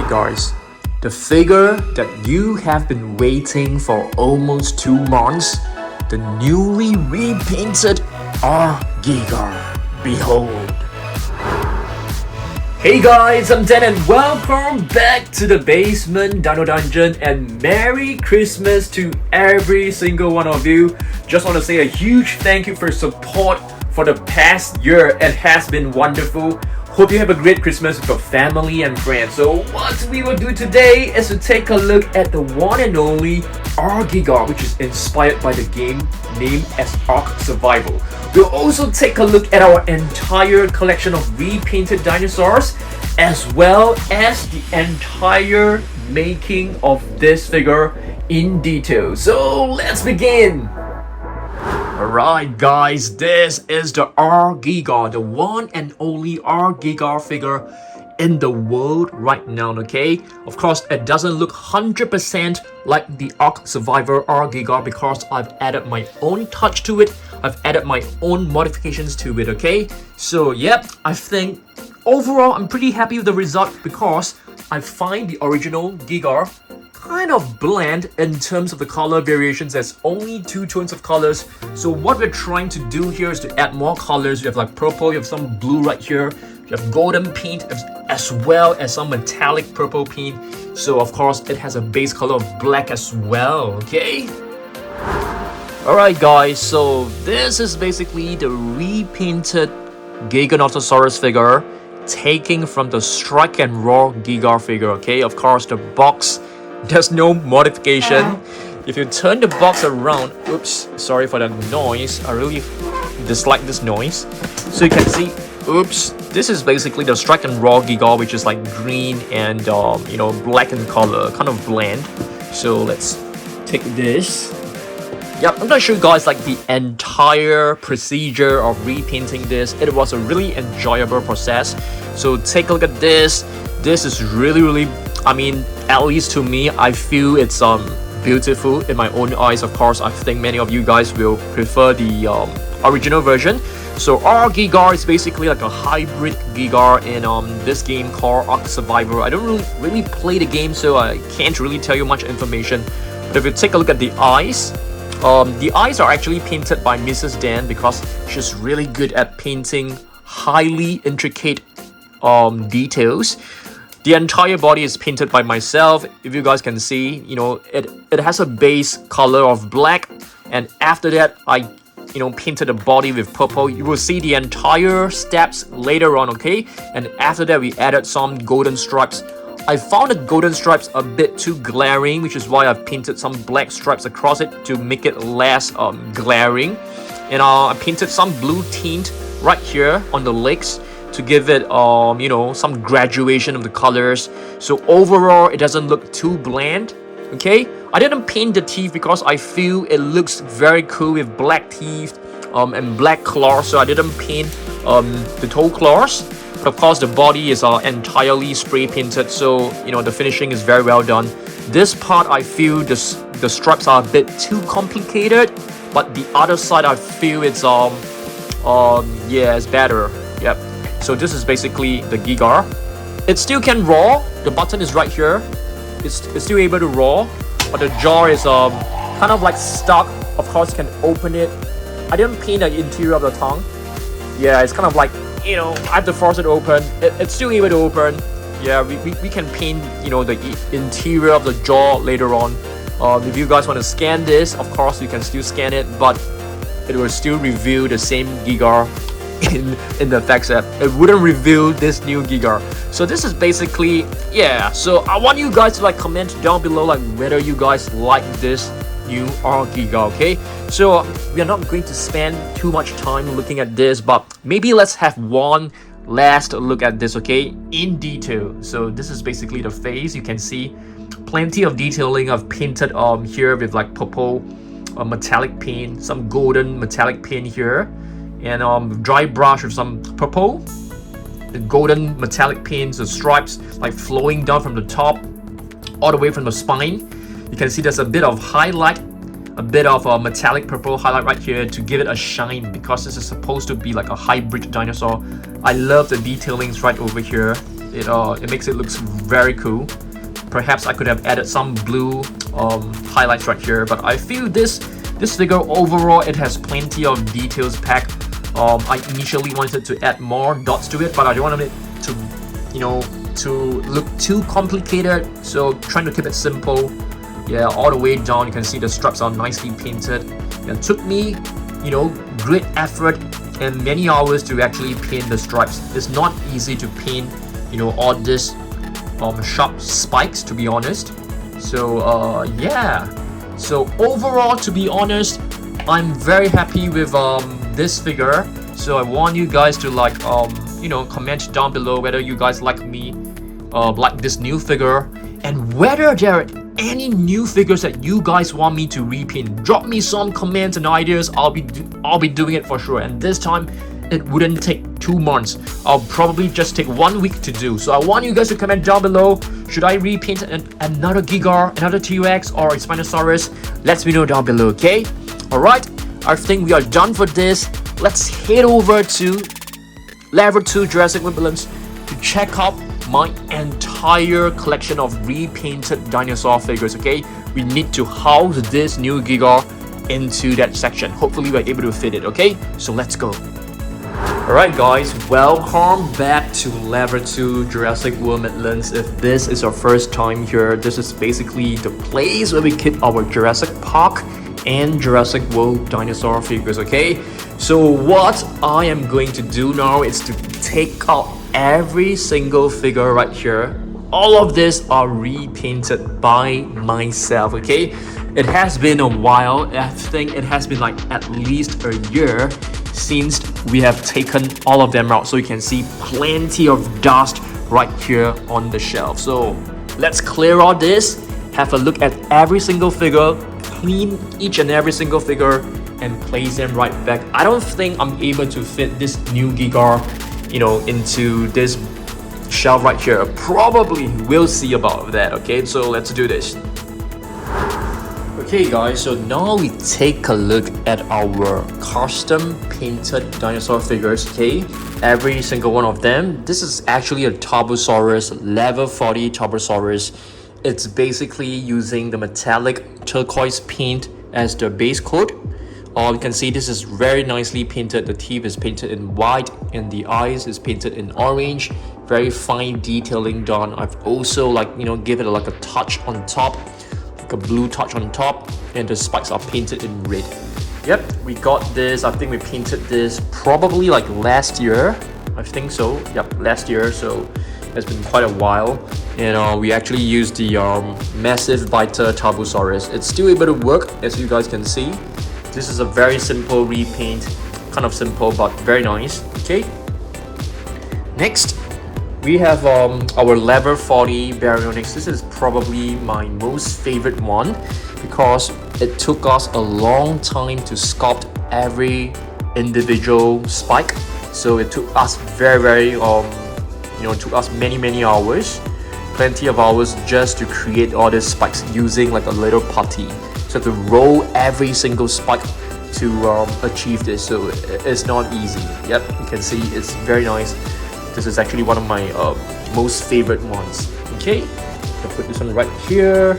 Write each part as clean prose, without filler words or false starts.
Okay guys, the figure that you have been waiting for almost 2 months, the newly repainted R-Giga. Behold. Hey guys, I'm Dan and welcome back to the Basement Dino Dungeon, and Merry Christmas to every single one of you. Just want to say a huge thank you for your support for the past year. It has been wonderful. Hope you have a great Christmas with your family and friends. So what we will do today is to take a look at the one and only R-Giga, which is inspired by the game named as Ark Survival. We'll also take a look at our entire collection of repainted dinosaurs, as well as the entire making of this figure in detail. So let's begin! Alright guys, this is the R-Giga, the one and only R-Giga figure in the world right now, okay? Of course, it doesn't look 100% like the Ark Survivor R-Giga because I've added my own touch to it. I've added my own modifications to it, okay? So, yep, I think overall I'm pretty happy with the result because I find the original Giga kind of bland in terms of the color variations. There's only 2 tones of colors. So what we're trying to do here is to add more colors. You have like purple, you have some blue right here, you have golden paint, as well as some metallic purple paint. So of course it has a base color of black as well, okay? Alright guys, so this is basically the repainted Giganotosaurus figure taken from the Strike and Roar Giga figure, okay? Of course the box, there's no modification. If you turn the box around, oops, sorry for the noise, I really dislike this noise. So you can see, oops, this is basically the Strike and Roar Giga, which is like green and you know, black in color, kind of bland. So let's take this. Yep, I'm not sure you guys like the entire procedure of repainting this. It was a really enjoyable process. So take a look at this. This is really, I mean, at least to me, I feel it's beautiful in my own eyes. Of course, I think many of you guys will prefer the original version. So R-Giga is basically like a hybrid Giga in this game called Ark Survival. I don't really play the game, so I can't really tell you much information. But if you take a look at the eyes are actually painted by Mrs. Dan because she's really good at painting highly intricate details. The entire body is painted by myself. If you guys can see, you know, it has a base color of black, and after that I painted the body with purple. You will see the entire steps later on, okay? And after that we added some golden stripes. I found the golden stripes a bit too glaring, which is why I've painted some black stripes across it to make it less glaring. And I painted some blue tint right here on the legs to give it some graduation of the colors. So overall it doesn't look too bland, okay? I didn't paint the teeth because I feel it looks very cool with black teeth and black claws, so I didn't paint the toe claws. But of course the body is entirely spray painted, so you know the finishing is very well done. This part I feel the stripes are a bit too complicated, but the other side I feel it's yeah, it's better. Yep. So this is basically the Giga. It still can roar. The button is right here. It's still able to roar, but the jaw is kind of like stuck. Of course, you can open it. I didn't paint the interior of the tongue. Yeah, it's kind of like, you know, I have to force it open. It's still able to open. Yeah, we can paint, you know, the interior of the jaw later on. If you guys want to scan this, of course you can still scan it, but it will still reveal the same Giga in the fact that it wouldn't reveal this new Giga. So this is basically, yeah, so I want you guys to like comment down below like whether you guys like this new R-Giga, okay? So we are not going to spend too much time looking at this, but maybe let's have one last look at this, okay, in detail. So this is basically the face. You can see plenty of detailing I've painted here with like purple metallic paint, some golden metallic paint here, and dry brush with some purple, the golden metallic paints, the stripes like flowing down from the top all the way from the spine. You can see there's a bit of highlight, a bit of a metallic purple highlight right here to give it a shine because this is supposed to be like a hybrid dinosaur. I love the detailings right over here. It makes it look very cool. Perhaps I could have added some blue highlights right here, but I feel this figure overall, it has plenty of details packed. I initially wanted to add more dots to it, but I don't want it to, you know, to look too complicated, so trying to keep it simple. Yeah, all the way down you can see the stripes are nicely painted. It took me, you know, great effort and many hours to actually paint the stripes. It's not easy to paint, you know, all this sharp spikes, to be honest. So yeah, so overall, to be honest, I'm very happy with this figure. So I want you guys to like you know, comment down below whether you guys like this new figure, and whether there are any new figures that you guys want me to repaint. Drop me some comments and ideas. I'll be doing it for sure, and this time it wouldn't take 2 months. I'll probably just take 1 week to do. So I want you guys to comment down below. Should I repaint another Giga, another T-Rex, or a Spinosaurus? Let me know down below, okay? Alright, I think we are done for this. Let's head over to Level 2 Jurassic Wonderlands to check out my entire collection of repainted dinosaur figures, okay? We need to house this new Giga into that section. Hopefully we're able to fit it, okay? So let's go. Alright guys, welcome back to Level 2 Jurassic World Midlands. If this is your first time here, this is basically the place where we keep our Jurassic Park and Jurassic World dinosaur figures, okay? So what I am going to do now is to take out every single figure right here. All of these are repainted by myself, okay? It has been a while. I think it has been like at least a year since we have taken all of them out, so you can see plenty of dust right here on the shelf. So let's clear all this, have a look at every single figure, clean each and every single figure, and place them right back. I don't think I'm able to fit this new Giga, you know, into this shelf right here. Probably we'll see about that, okay? So let's do this. Okay guys, so now we take a look at our custom painted dinosaur figures, okay? Every single one of them. This is actually a Tarbosaurus, level 40 Tarbosaurus. It's basically using the metallic turquoise paint as the base coat. You can see this is very nicely painted. The teeth is painted in white and the eyes is painted in orange. Very fine detailing done. I've also, like, you know, give it like a touch on top, like a blue touch on top, and the spikes are painted in red. Yep, we got this. I think we painted this probably like last year. I think so. Yep, last year. So it's been quite a while. And we actually used the massive biter Tarbosaurus. It's still able to work, as you guys can see. This is a very simple repaint, kind of simple but very nice. Okay. Next, we have our level 40 Baryonyx. This is probably my most favorite one because it took us a long time to sculpt every individual spike. So it took us very you know, it took us many hours, plenty of hours just to create all these spikes using like a little putty. So to roll every single spike to achieve this, so it's not easy. Yep, you can see it's very nice. This is actually one of my most favorite ones. Okay, I'll put this one right here.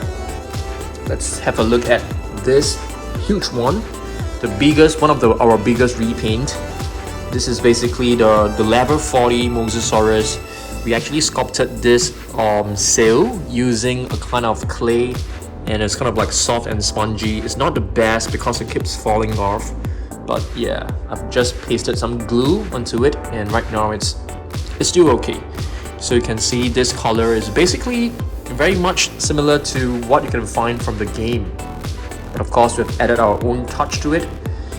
Let's have a look at this huge one, the biggest one of our biggest repaint. This is basically the level 40 Mosasaurus. We actually sculpted this sail using a kind of clay, and it's kind of like soft and spongy. It's not the best because it keeps falling off, but yeah, I've just pasted some glue onto it, and right now it's still okay. So you can see this color is basically very much similar to what you can find from the game, but of course we've added our own touch to it.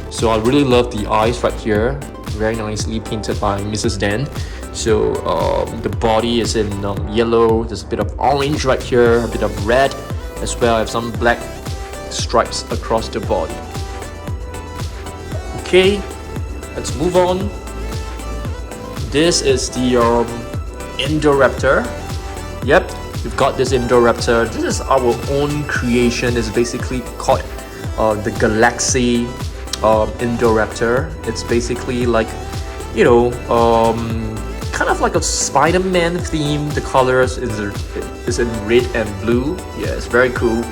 So I really love the eyes right here, very nicely painted by Mrs. Dan. So the body is in yellow, there's a bit of orange right here, a bit of red as well. I have some black stripes across the body. Okay, let's move on. This is the Indoraptor. Yep, we've got this Indoraptor. This is our own creation. It's basically called the Galaxy Indoraptor. It's basically like, you know, kind of like a Spider-Man theme. The colors is in red and blue. Yeah, it's very cool.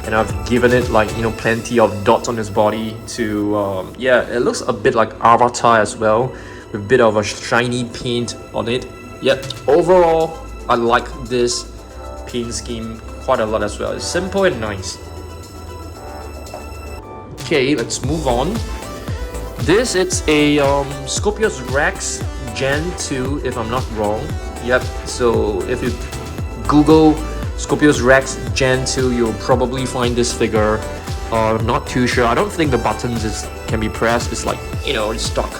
And I've given it like, you know, plenty of dots on his body to yeah, it looks a bit like Avatar as well, with a bit of a shiny paint on it. Yep, overall I like this paint scheme quite a lot as well. It's simple and nice. Okay, let's move on. This is a Scorpius Rex Gen 2, if I'm not wrong. Yep, so if you Google Scorpius Rex Gen 2, you'll probably find this figure. Not too sure. I don't think the buttons can be pressed. It's like, you know, it's stuck.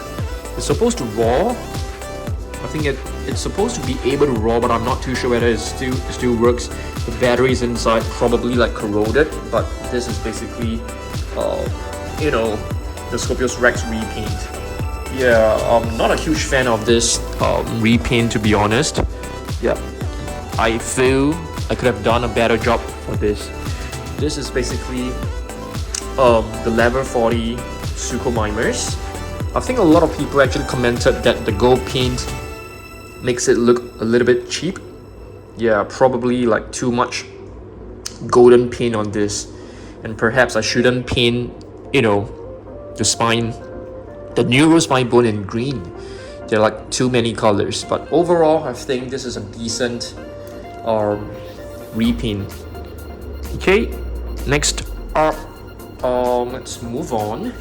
It's supposed to roar. I think it's supposed to be able to roar, but I'm not too sure whether it still works. The batteries inside probably like corroded, but this is basically you know, the Scorpius Rex repaint. Yeah, I'm not a huge fan of this repaint, to be honest. Yeah, I feel I could have done a better job for this. This is basically the level 40 Suchomimers. I think a lot of people actually commented that the gold paint makes it look a little bit cheap. Yeah, probably like too much golden paint on this, and perhaps I shouldn't paint, you know, the spine, the neurospine bone in green. There are like too many colors, but overall I think this is a decent repaint. Okay, next let's move on.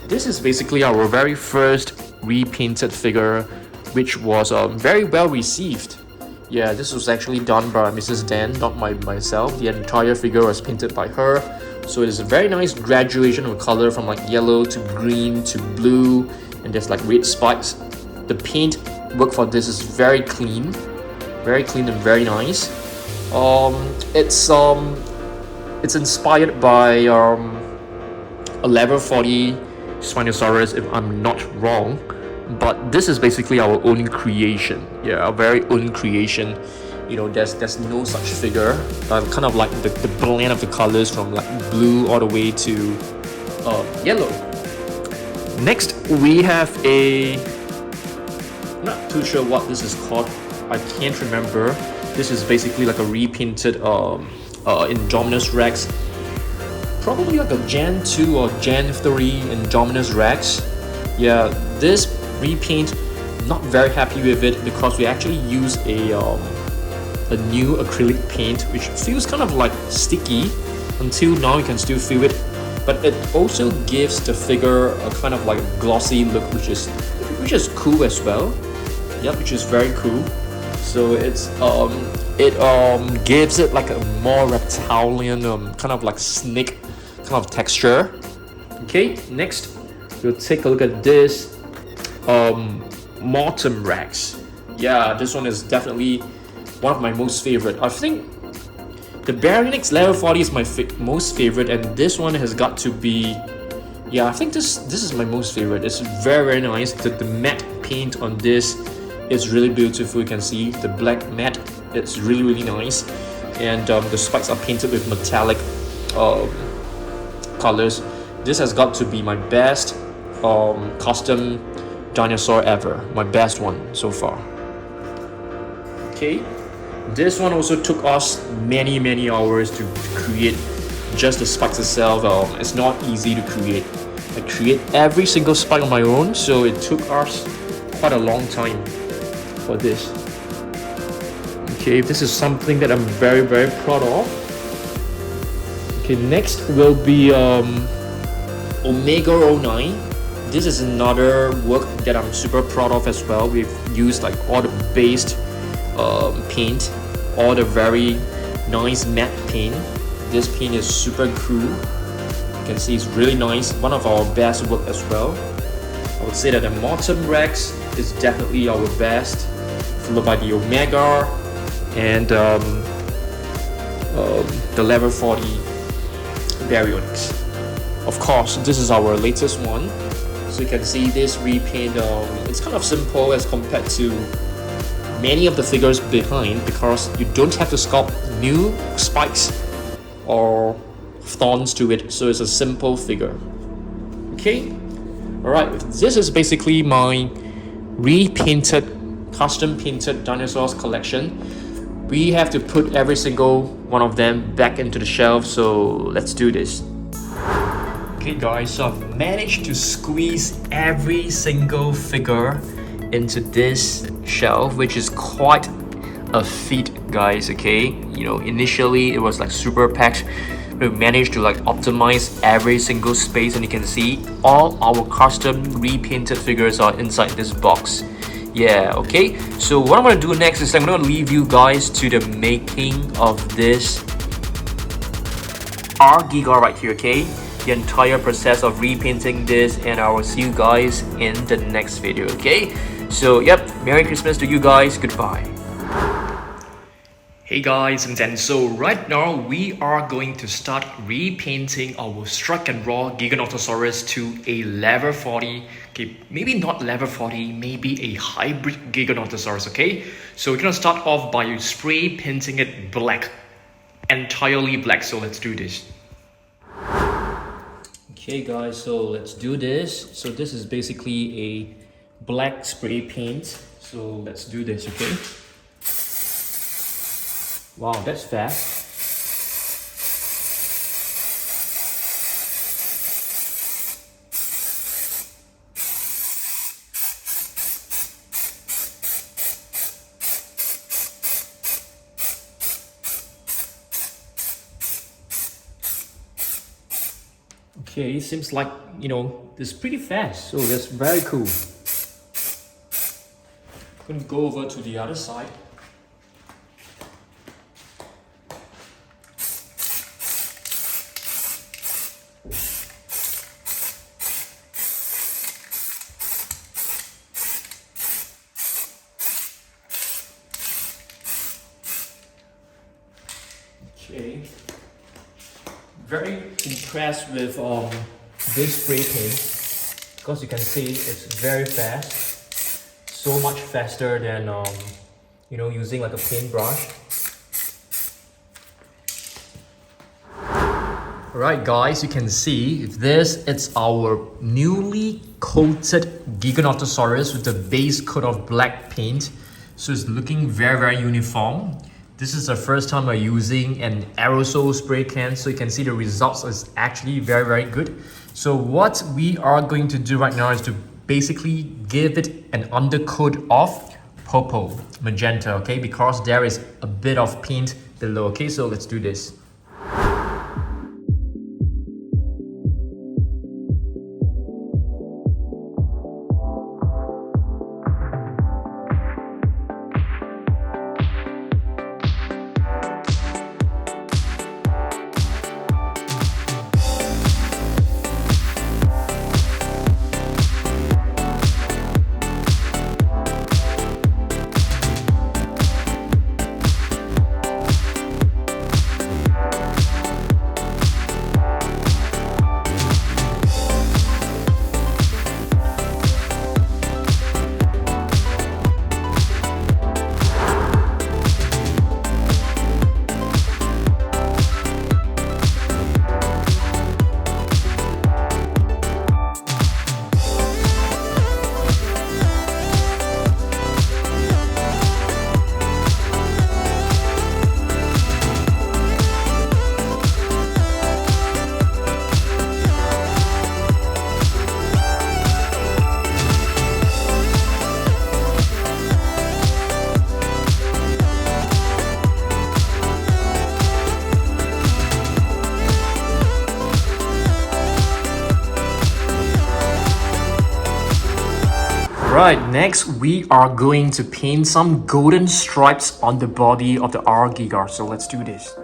This is basically our very first repainted figure, which was very well received. Yeah, this was actually done by Mrs. Dan, not myself. The entire figure was painted by her. So it is a very nice graduation of color from like yellow to green to blue, and there's like red spikes. The paint work for this is very clean and very nice. It's inspired by a level 40 Spinosaurus, if I'm not wrong. But this is basically our own creation. Yeah, our very own creation. You know, there's no such figure. Kind of like the blend of the colors from like blue all the way to yellow. Next, we have not too sure what this is called. I can't remember. This is basically like a repainted Indominus Rex. Probably like a Gen 2 or Gen 3 Indominus Rex. Yeah, this repaint, not very happy with it because we actually use a new acrylic paint, which feels kind of like sticky. Until now you can still feel it, but it also gives the figure a kind of like glossy look, which is cool as well. Yep, which is very cool. So it gives it like a more reptilian kind of like snake kind of texture. Okay, next we'll take a look at this Mortem Rex. Yeah, this one is definitely one of my most favorite. I think the Baryonyx level 40 is my most favorite, and this one has got to be, yeah, I think this is my most favorite. It's very nice. The matte paint on this is really beautiful. You can see the black matte. It's really nice, and the spikes are painted with metallic colors. This has got to be my best custom dinosaur ever. My best one so far. Okay. This one also took us many hours to create just the spikes itself. It's not easy to create. I create every single spike on my own, so it took us quite a long time for this. Okay, this is something that I'm very proud of. Okay, next will be Omega 09. This is another work that I'm super proud of as well. We've used like all the based paint, all the very nice matte paint. This paint is super cool. You can see it's really nice. One of our best work as well. I would say that the Mortem Rex is definitely our best, followed by the Omega and the level 40 Baryonyx. Of course, this is our latest one. So you can see this repaint, it's kind of simple as compared to many of the figures behind, because you don't have to sculpt new spikes or thorns to it, so it's a simple figure. Okay, alright, this is basically my repainted custom painted dinosaurs collection. We have to put every single one of them back into the shelf, so let's do this. Okay guys, so I've managed to squeeze every single figure into this shelf, which is quite a feat, guys. Okay, you know, initially it was like super packed. We managed to like optimize every single space, and you can see all our custom repainted figures are inside this box. Yeah, okay, so what I'm gonna do next is I'm gonna leave you guys to the making of this R-Giga right here, okay? The entire process of repainting this, and I will see you guys in the next video, okay? So yep, Merry Christmas to you guys, goodbye. Hey guys, and so right now we are going to start repainting our Strike and Roar Giganotosaurus to a level 40. Okay, maybe not level 40, maybe a hybrid Giganotosaurus, okay? So we're gonna start off by spray painting it black, entirely black, so let's do this. Okay guys, so let's do this. So this is basically a black spray paint. So let's do this, okay? Wow, that's fast. Okay, seems like, you know, it's pretty fast, so that's very cool. I'm gonna go over to the other side. Okay, very impressed with this spray paint, because you can see it's very fast, so much faster than you know, using like a paintbrush. Alright guys, you can see this, it's our newly coated Giganotosaurus with the base coat of black paint, so it's looking very uniform. This is the first time we're using an aerosol spray can, so you can see the results is actually very good. So what we are going to do right now is to basically give it an undercoat of purple, magenta, okay? Because there is a bit of paint below, okay? So let's do this. Right, next we are going to paint some golden stripes on the body of the R-Giga, so let's do this.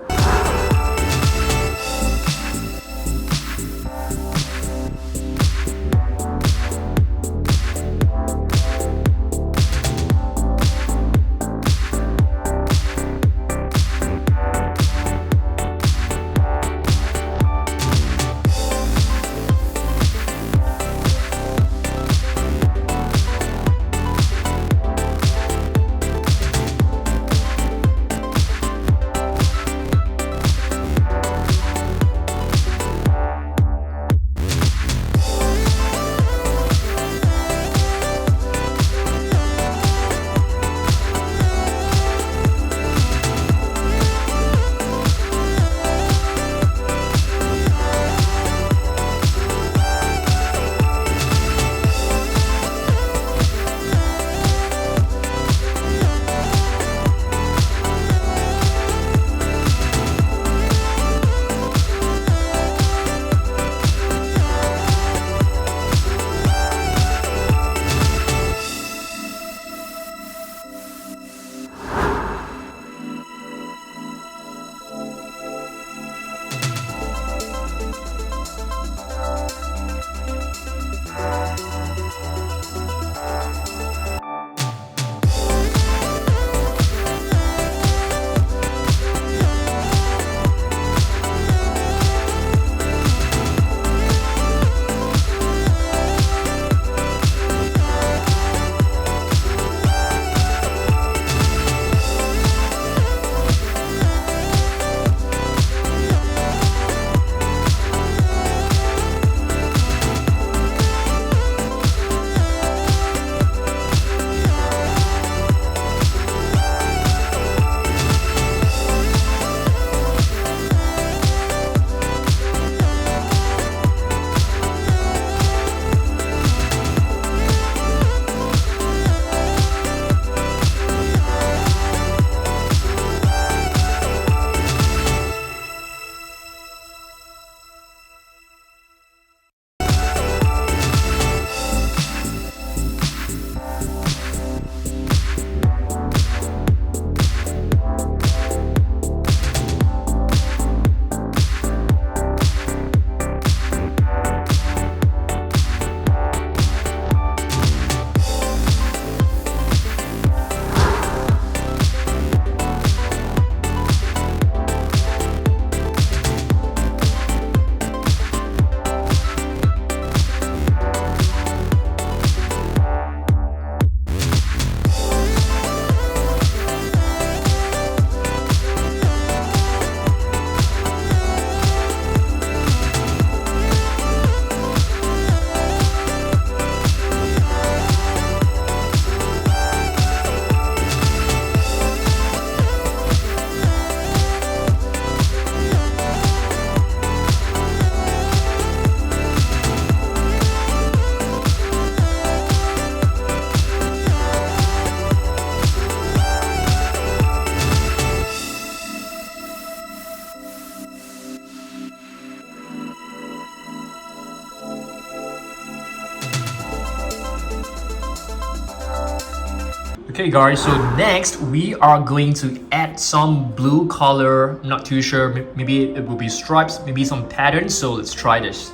Okay guys, so next we are going to add some blue color. I'm not too sure, maybe it will be stripes, maybe some patterns, so let's try this.